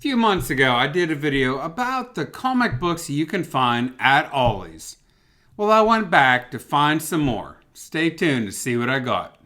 few months ago, I did a video about the comic books you can find at Ollie's. Well, I went back to find some more. Stay tuned to see what I got.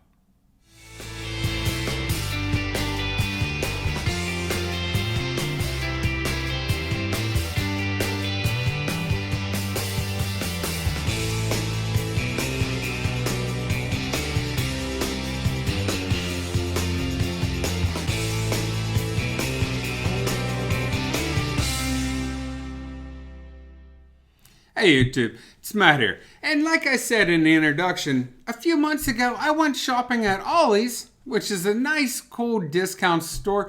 Hey YouTube, it's Matt here. And like I said in the introduction, a few months ago I went shopping at Ollie's, which is a nice, cool discount store.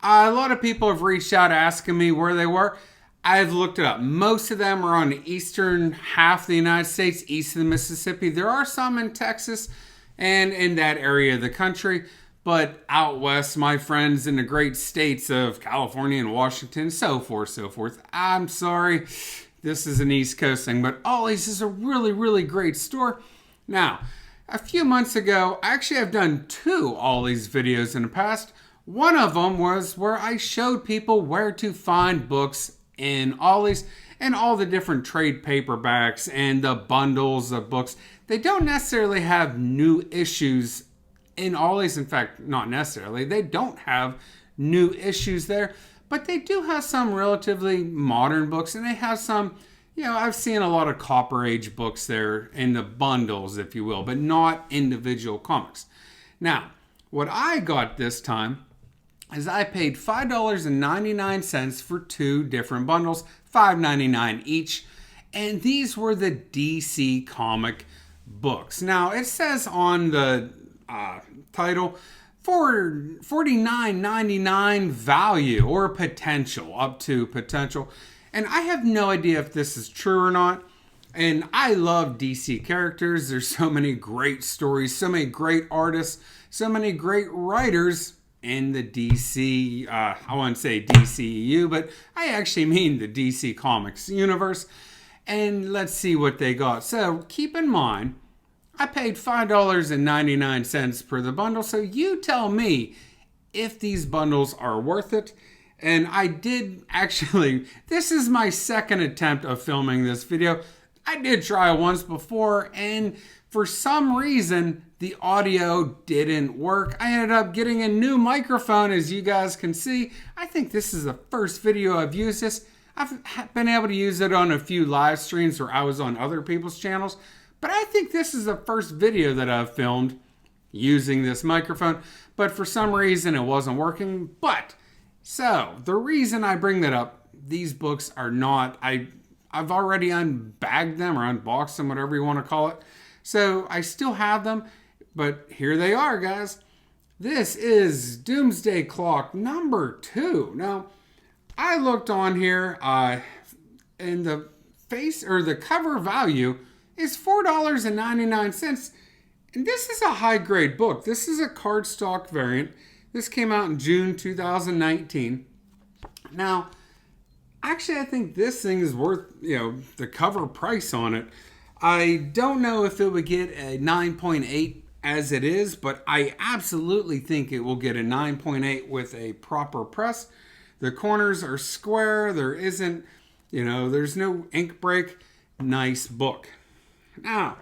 A lot of people have reached out asking me where they were. I've looked it up. Most of them are on the eastern half of the United States, east of the Mississippi. There are some in Texas and in that area of the country. But out west, my friends in the great states of California and Washington, so forth. I'm sorry. This is an East Coast thing, but Ollie's is a really great store. Now, a few months ago, actually I've done 2 Ollie's videos in the past. One of them was where I showed people where to find books in Ollie's and all the different trade paperbacks and the bundles of books. They don't necessarily have new issues in Ollie's. In fact, not necessarily. They don't have new issues there. But they do have some relatively modern books, and they have some, I've seen a lot of Copper Age books there in the bundles, if you will, but not individual comics. Now, what I got this time is I paid $5.99 for 2 different bundles, $5.99 each, and these were the DC comic books. Now, it says on the title, for $49.99 value or potential, up to potential. And I have no idea if this is true or not. And I love DC characters. There's so many great stories, so many great artists, so many great writers in the DC, I wouldn't say DCEU, but I actually mean the DC Comics universe. And let's see what they got. So keep in mind, I paid $5.99 per the bundle, so you tell me if these bundles are worth it. And I did actually, this is my second attempt of filming this video. I did try once before, and for some reason, the audio didn't work. I ended up getting a new microphone, as you guys can see. I think this is the first video I've used this. I've been able to use it on a few live streams where I was on other people's channels. But I think this is the first video that I've filmed using this microphone. But for some reason, it wasn't working. So the reason I bring that up, these books are not, I've already unbagged them or unboxed them, whatever you want to call it. So I still have them, but here they are, guys. This is Doomsday Clock number 2. Now, I looked on here, and the cover value is $4.99. And this is a high-grade book. This is a cardstock variant. This came out in June 2019. Now, actually, I think this thing is worth, the cover price on it. I don't know if it would get a 9.8 as it is, but I absolutely think it will get a 9.8 with a proper press. The corners are square. There isn't, there's no ink break. Nice book. Now,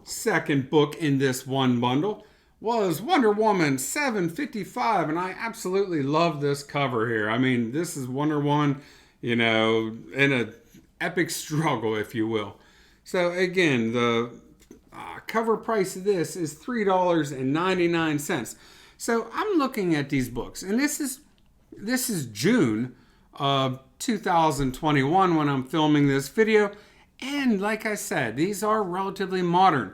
second book in this one bundle was Wonder Woman 755, and I absolutely love this cover here. I mean, this is Wonder Woman, in an epic struggle, if you will. So again, the cover price of this is $3.99. So I'm looking at these books, and this is June of 2021 when I'm filming this video. And like I said, these are relatively modern.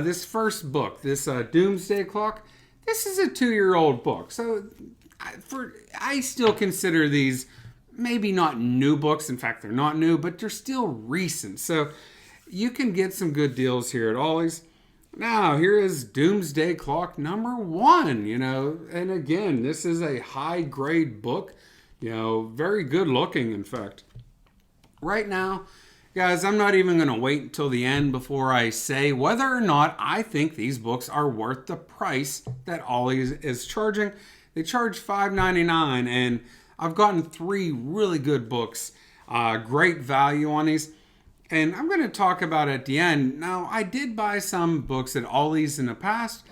This first book, this Doomsday Clock, this is a 2-year-old book. So I still consider these maybe not new books. In fact, they're not new, but they're still recent. So you can get some good deals here at Ollie's. Now, here is Doomsday Clock number 1, and again, this is a high-grade book, very good looking, in fact. Right now, guys, I'm not even going to wait until the end before I say whether or not I think these books are worth the price that Ollie is charging. They charge $5.99, and I've gotten 3 really good books, great value on these. And I'm going to talk about at the end. Now, I did buy some books at Ollie's in the past,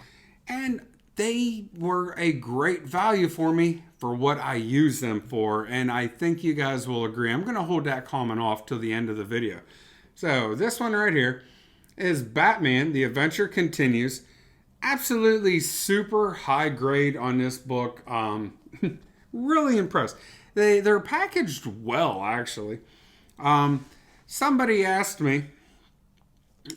and they were a great value for me for what I use them for. And I think you guys will agree. I'm going to hold that comment off till the end of the video. So this one right here is Batman, The Adventure Continues. Absolutely super high grade on this book. Really impressed. They're packaged well, actually. Somebody asked me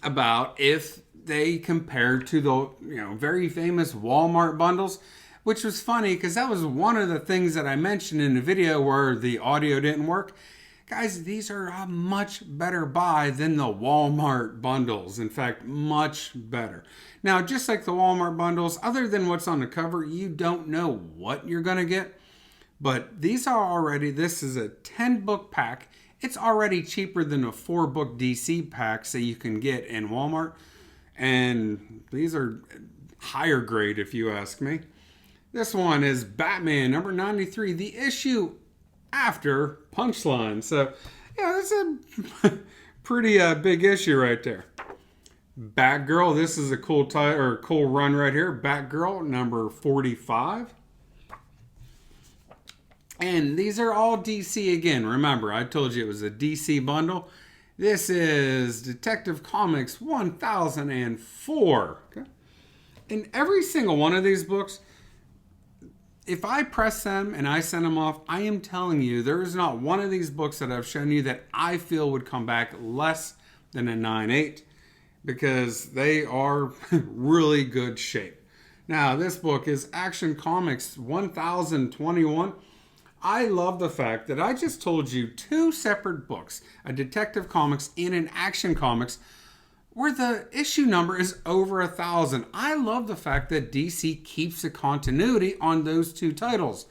about if they compared to the very famous Walmart bundles, which was funny because that was one of the things that I mentioned in the video where the audio didn't work. Guys, these are a much better buy than the Walmart bundles. In fact, much better. Now, just like the Walmart bundles, other than what's on the cover, you don't know what you're going to get. But these are already, this is a 10 book pack. It's already cheaper than a 4 book DC packs that you can get in Walmart. And these are higher grade if you ask me. This one is Batman number 93, the issue after Punchline. So yeah, that's a pretty big issue right there. Batgirl, this is a cool cool run right here. Batgirl number 45. And these are all DC again. Remember, I told you it was a DC bundle. This is Detective Comics 1004. Okay? In every single one of these books, if I press them and I send them off, I am telling you, there is not one of these books that I've shown you that I feel would come back less than a 9.8 because they are really good shape. Now, this book is Action Comics 1021. I love the fact that I just told you 2 separate books, a Detective Comics and an Action Comics, where the issue number is over 1,000. I love the fact that DC keeps a continuity on those 2 titles.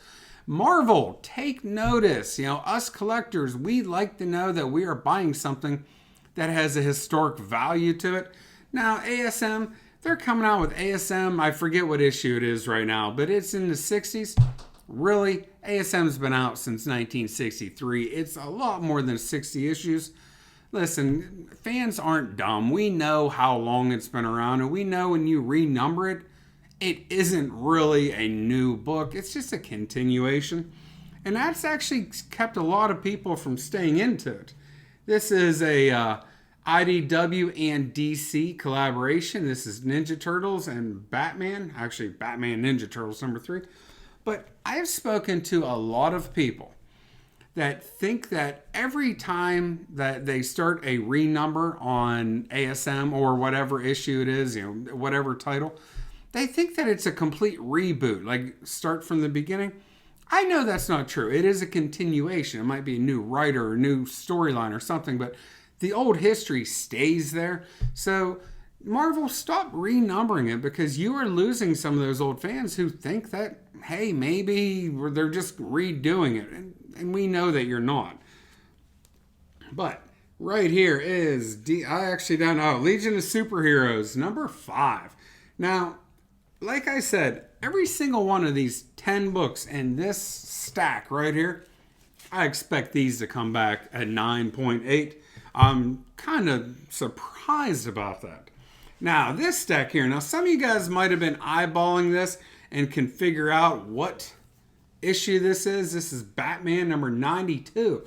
Marvel, take notice. Us collectors, we like to know that we are buying something that has a historic value to it. Now, ASM, they're coming out with ASM. I forget what issue it is right now, but it's in the 60s. Really, ASM's been out since 1963. It's a lot more than 60 issues. Listen, fans aren't dumb. We know how long it's been around, and we know when you renumber it, it isn't really a new book. It's just a continuation. And that's actually kept a lot of people from staying into it. This is a IDW and DC collaboration. This is Ninja Turtles and Batman. Actually, Batman Ninja Turtles number 3. But I've spoken to a lot of people that think that every time that they start a renumber on ASM or whatever issue it is, whatever title, they think that it's a complete reboot, like start from the beginning. I know that's not true. It is a continuation. It might be a new writer or a new storyline or something, but the old history stays there. So Marvel, stop renumbering it because you are losing some of those old fans who think that, hey, maybe they're just redoing it. And we know that you're not. But right here is, I actually don't know, Legion of Superheroes, number 5. Now, like I said, every single one of these 10 books in this stack right here, I expect these to come back at 9.8. I'm kind of surprised about that. Now, this stack here, now some of you guys might have been eyeballing this and can figure out what issue this is. This is Batman number 92.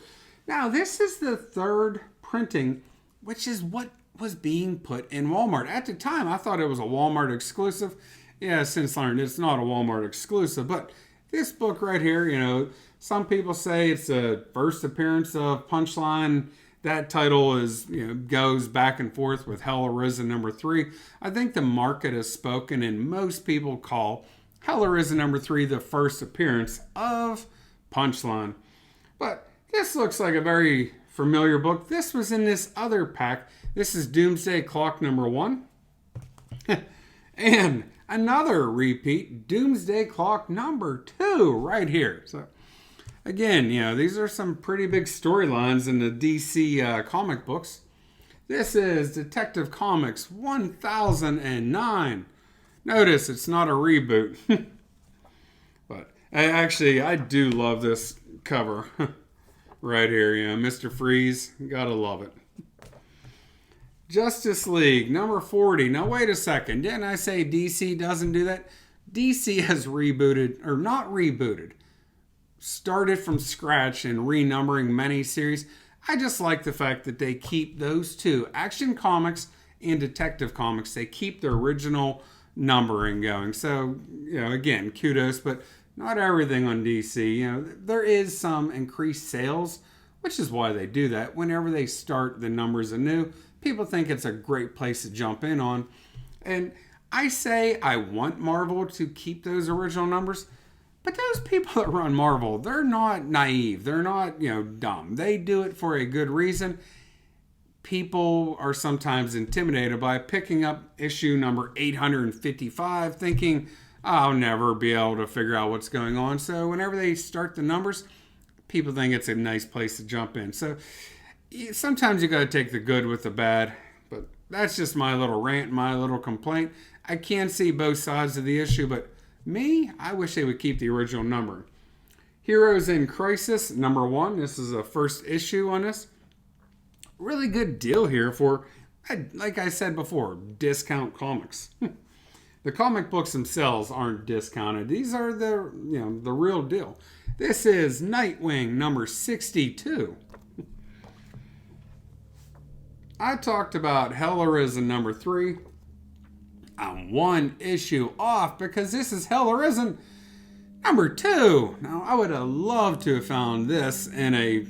Now, this is the 3rd printing, which is what was being put in Walmart. At the time, I thought it was a Walmart exclusive. Yeah, since learned it's not a Walmart exclusive, but this book right here, some people say it's the first appearance of Punchline. That title is, goes back and forth with Hell Arisen number 3. I think the market has spoken, and most people call Hell Arisen number 3 the first appearance of Punchline. But this looks like a very familiar book. This was in this other pack. This is Doomsday Clock number 1. And another repeat, Doomsday Clock number 2 right here. So again, these are some pretty big storylines in the DC comic books. This is Detective Comics 1009. Notice it's not a reboot. But I do love this cover right here. Mr. Freeze, gotta love it. Justice League number 40. Now wait a second, didn't I say DC doesn't do that? DC has rebooted, or not rebooted, started from scratch and renumbering many series. I just like the fact that they keep those two, Action Comics and Detective Comics, they keep the original numbering going. So, again, kudos, but not everything on DC. There is some increased sales, which is why they do that. Whenever they start the numbers anew, people think it's a great place to jump in on. And I say I want Marvel to keep those original numbers, but those people that run Marvel, they're not naive. They're not, dumb. They do it for a good reason. People are sometimes intimidated by picking up issue number 855, thinking, I'll never be able to figure out what's going on. So whenever they start the numbers, people think it's a nice place to jump in. So sometimes you got to take the good with the bad, but that's just my little rant, my little complaint. I can see both sides of the issue, but me, I wish they would keep the original number. Heroes in Crisis, number 1. This is the first issue on this. Really good deal here for, like I said before, discount comics. The comic books themselves aren't discounted. These are the real deal. This is Nightwing number 62. I talked about Hell Arisen number 3. I'm one issue off because this is Hell Arisen number 2. Now, I would have loved to have found this in a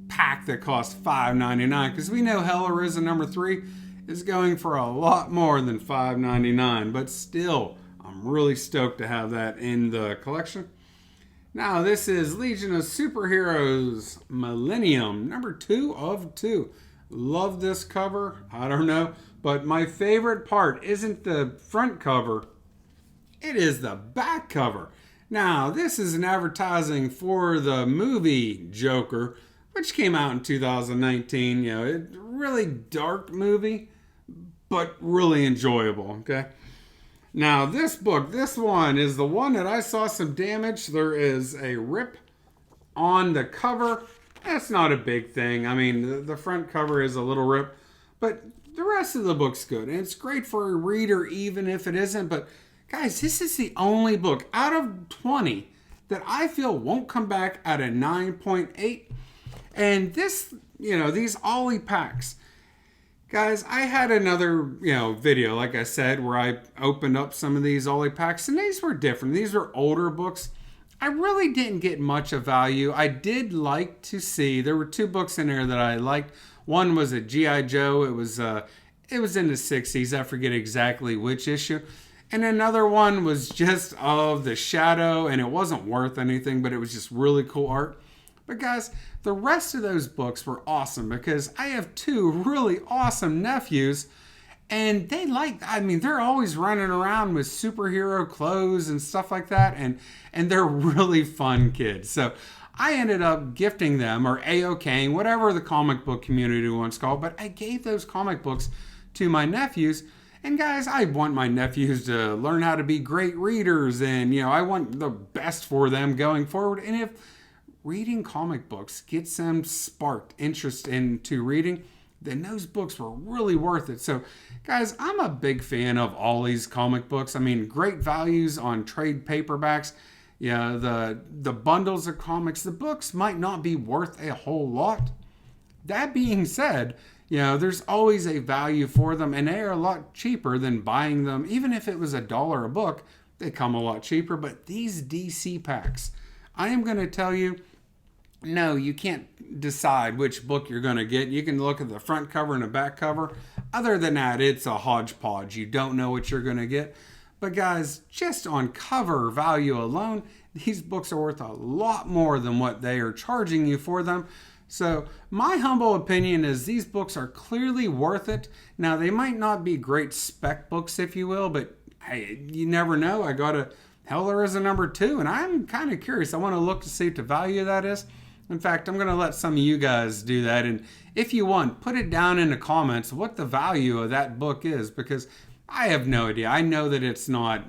pack that cost $5.99 because we know Hell Arisen number 3 is going for a lot more than $5.99, but still, I'm really stoked to have that in the collection. Now, this is Legion of Superheroes Millennium, number 2 of 2. Love this cover. I don't know, but my favorite part isn't the front cover. It is the back cover. Now, this is an advertising for the movie Joker, which came out in 2019. A really dark movie, but really enjoyable, okay? Now, this one is the one that I saw some damage. There is a rip on the cover. That's not a big thing. I mean, the front cover is a little rip, but the rest of the book's good. And it's great for a reader, even if it isn't. But, guys, this is the only book out of 20 that I feel won't come back at a 9.8. And this, these Ollie packs. Guys, I had another, video, like I said, where I opened up some of these Ollie packs, and these were different. These were older books. I really didn't get much of value. I did like to see, there were 2 books in there that I liked. One was a G.I. Joe. It was in the 60s. I forget exactly which issue. And another one was just of the Shadow, and it wasn't worth anything, but it was just really cool art. But guys, the rest of those books were awesome because I have 2 really awesome nephews, and they're always running around with superhero clothes and stuff like that, and they're really fun kids. So I ended up gifting them, or A-OKing, whatever the comic book community wants to call it, but I gave those comic books to my nephews. And guys, I want my nephews to learn how to be great readers, and I want the best for them going forward. And if reading comic books gets them sparked interest into reading, then those books were really worth it. So, guys, I'm a big fan of Ollie's comic books. I mean, great values on trade paperbacks. The bundles of comics, the books might not be worth a whole lot. That being said, there's always a value for them, and they are a lot cheaper than buying them. Even if it was $1 a book, they come a lot cheaper. But these DC packs, I am going to tell you, no, you can't decide which book you're going to get. You can look at the front cover and the back cover. Other than that, it's a hodgepodge. You don't know what you're going to get. But guys, just on cover value alone, these books are worth a lot more than what they are charging you for them. So my humble opinion is these books are clearly worth it. Now, they might not be great spec books, if you will, but hey, you never know. I got a Hell Arisen number 2, and I'm kind of curious. I want to look to see what the value of that is. In fact, I'm going to let some of you guys do that. And if you want, put it down in the comments what the value of that book is, because I have no idea. I know that it's not,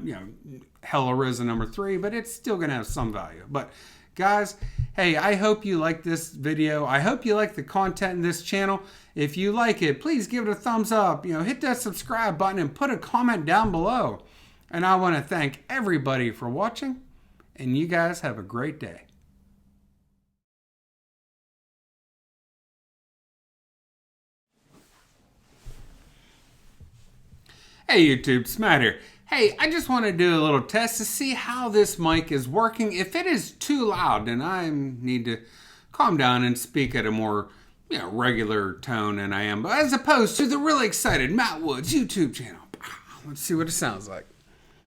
Hell Arisen number 3, but it's still going to have some value. But guys, Hey, I hope you like this video. I hope you like the content in this channel. If you like it, please give it a thumbs up. Hit that subscribe button and put a comment down below. And I want to thank everybody for watching, and you guys have a great day. Hey YouTube, it's Matt here. Hey, I just want to do a little test to see how this mic is working. If it is too loud, then I need to calm down and speak at a more regular tone than I am, but as opposed to the really excited Matt Woods YouTube channel. Let's see what it sounds like.